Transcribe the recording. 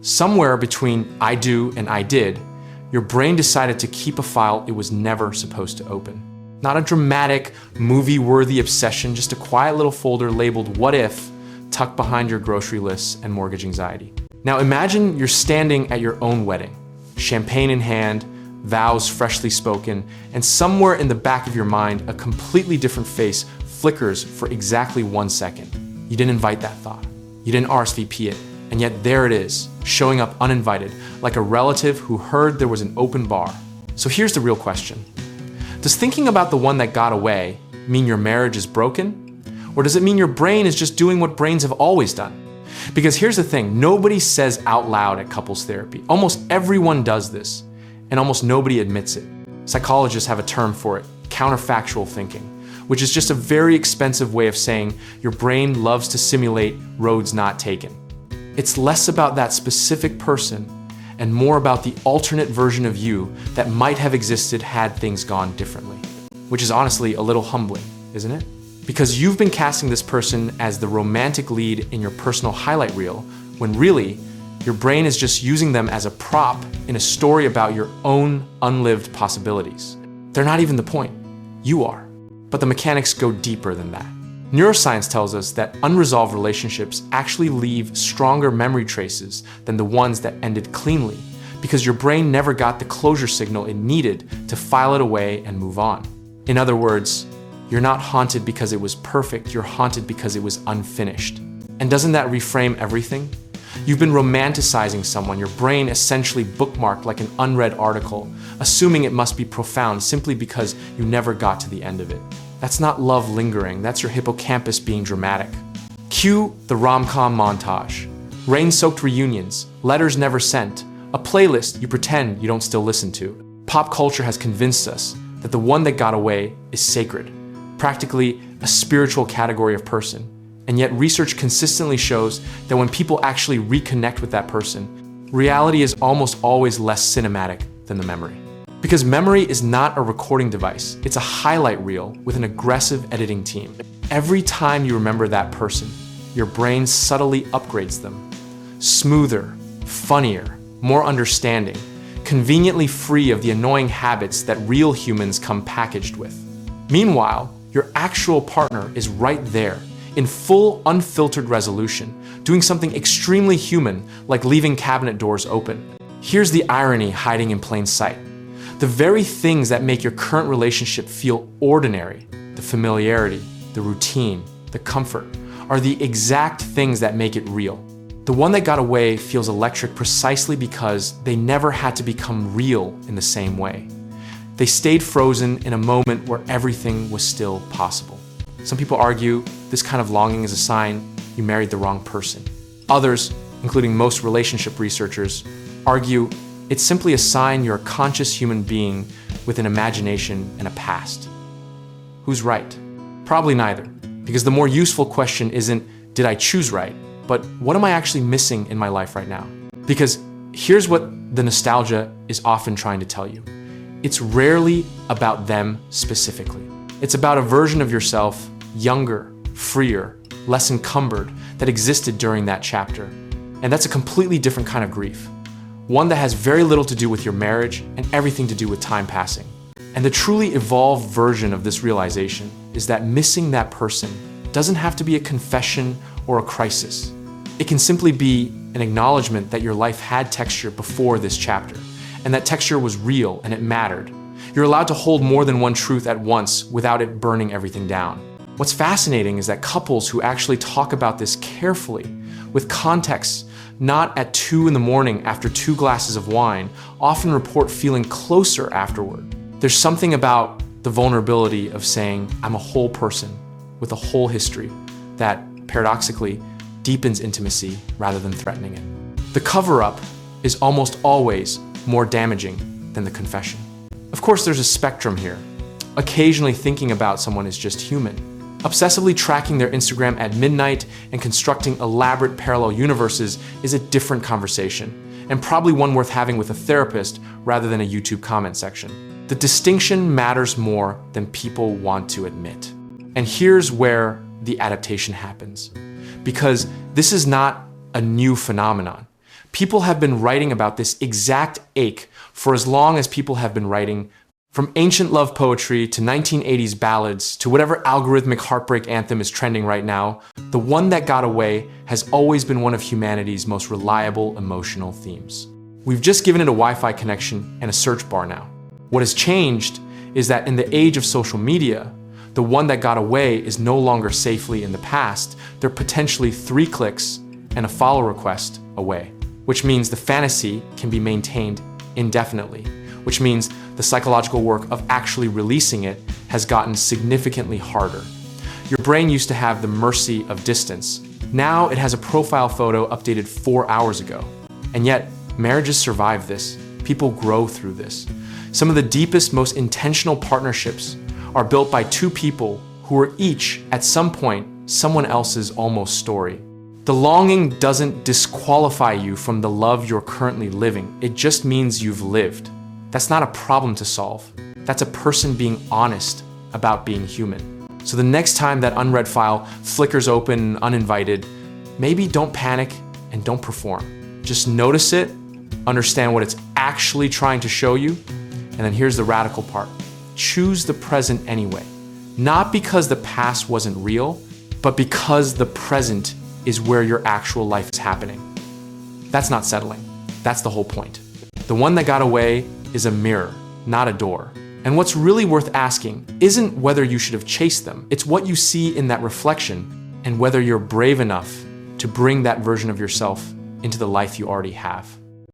Somewhere between I do and I did, your brain decided to keep a file it was never supposed to open. Not a dramatic, movie-worthy obsession, just a quiet little folder labeled "What If," tucked behind your grocery lists and mortgage anxiety. Now imagine you're standing at your own wedding, champagne in hand, vows freshly spoken, and somewhere in the back of your mind, a completely different face flickers for exactly 1 second. You didn't invite that thought. You didn't RSVP it, and yet there it is, showing up uninvited, like a relative who heard there was an open bar. So here's the real question. Does thinking about the one that got away mean your marriage is broken? Or does it mean your brain is just doing what brains have always done? Because here's the thing, nobody says out loud at couples therapy. Almost everyone does this, and almost nobody admits it. Psychologists have a term for it, counterfactual thinking, which is just a very expensive way of saying your brain loves to simulate roads not taken. It's less about that specific person and more about the alternate version of you that might have existed had things gone differently. Which is honestly a little humbling, isn't it? Because you've been casting this person as the romantic lead in your personal highlight reel, when really, your brain is just using them as a prop in a story about your own unlived possibilities. They're not even the point. You are. But the mechanics go deeper than that. Neuroscience tells us that unresolved relationships actually leave stronger memory traces than the ones that ended cleanly, because your brain never got the closure signal it needed to file it away and move on. In other words, you're not haunted because it was perfect, you're haunted because it was unfinished. And doesn't that reframe everything? You've been romanticizing someone, your brain essentially bookmarked like an unread article, assuming it must be profound simply because you never got to the end of it. That's not love lingering, that's your hippocampus being dramatic. Cue the rom-com montage. Rain-soaked reunions, letters never sent, a playlist you pretend you don't still listen to. Pop culture has convinced us that the one that got away is sacred, practically a spiritual category of person. And yet research consistently shows that when people actually reconnect with that person, reality is almost always less cinematic than the memory. Because memory is not a recording device, it's a highlight reel with an aggressive editing team. Every time you remember that person, your brain subtly upgrades them. Smoother, funnier, more understanding, conveniently free of the annoying habits that real humans come packaged with. Meanwhile, your actual partner is right there, in full unfiltered resolution, doing something extremely human like leaving cabinet doors open. Here's the irony hiding in plain sight. The very things that make your current relationship feel ordinary, the familiarity, the routine, the comfort, are the exact things that make it real. The one that got away feels electric precisely because they never had to become real in the same way. They stayed frozen in a moment where everything was still possible. Some people argue this kind of longing is a sign you married the wrong person. Others, including most relationship researchers, argue it's simply a sign you're a conscious human being with an imagination and a past. Who's right? Probably neither, because the more useful question isn't, did I choose right, but what am I actually missing in my life right now? Because here's what the nostalgia is often trying to tell you. It's rarely about them specifically. It's about a version of yourself, younger, freer, less encumbered, that existed during that chapter. And that's a completely different kind of grief. One that has very little to do with your marriage and everything to do with time passing. And the truly evolved version of this realization is that missing that person doesn't have to be a confession or a crisis. It can simply be an acknowledgement that your life had texture before this chapter, and that texture was real and it mattered. You're allowed to hold more than one truth at once without it burning everything down. What's fascinating is that couples who actually talk about this carefully, with context, not at 2 a.m. after 2 glasses of wine, often report feeling closer afterward. There's something about the vulnerability of saying, I'm a whole person with a whole history, that paradoxically deepens intimacy rather than threatening it. The cover-up is almost always more damaging than the confession. Of course, there's a spectrum here. Occasionally thinking about someone is just human. Obsessively tracking their Instagram at midnight and constructing elaborate parallel universes is a different conversation, and probably one worth having with a therapist rather than a YouTube comment section. The distinction matters more than people want to admit. And here's where the adaptation happens. Because this is not a new phenomenon. People have been writing about this exact ache for as long as people have been writing, from ancient love poetry to 1980s ballads to whatever algorithmic heartbreak anthem is trending right now. The one that got away has always been one of humanity's most reliable emotional themes. We've just given it a Wi-Fi connection and a search bar now. What has changed is that in the age of social media, the one that got away is no longer safely in the past. They're potentially 3 clicks and a follow request away, which means the fantasy can be maintained indefinitely, which means the psychological work of actually releasing it has gotten significantly harder. Your brain used to have the mercy of distance. Now it has a profile photo updated 4 hours ago. And yet, marriages survive this. People grow through this. Some of the deepest, most intentional partnerships are built by 2 people who are each, at some point, someone else's almost story. The longing doesn't disqualify you from the love you're currently living. It just means you've lived. That's not a problem to solve. That's a person being honest about being human. So the next time that unread file flickers open uninvited, maybe don't panic and don't perform. Just notice it, understand what it's actually trying to show you, and then here's the radical part. Choose the present anyway. Not because the past wasn't real, but because the present is where your actual life is happening. That's not settling. That's the whole point. The one that got away is a mirror, not a door. And what's really worth asking isn't whether you should have chased them. It's what you see in that reflection and whether you're brave enough to bring that version of yourself into the life you already have.